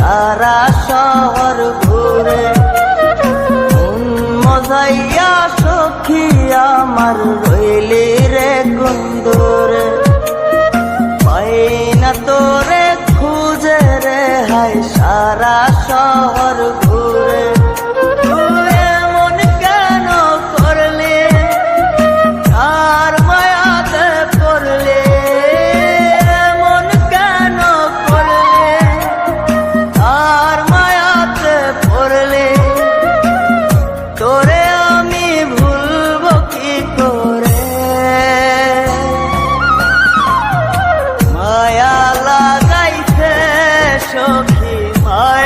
সারা শহর ঘুরে। মন মজাইয়া সখী আমার রইলি রে কুন্দরে, পাই না তোরে খুঁজে রে হায় সারা শহর ঘুরে। তুই এমন কেন করলি, কার মায়াতে পড়লি, এমন কেন করলি, কার মায়াতে পড়লি, তোরে আমি ভুলব কি করে। মায়া লাগাইছে সখী মায়া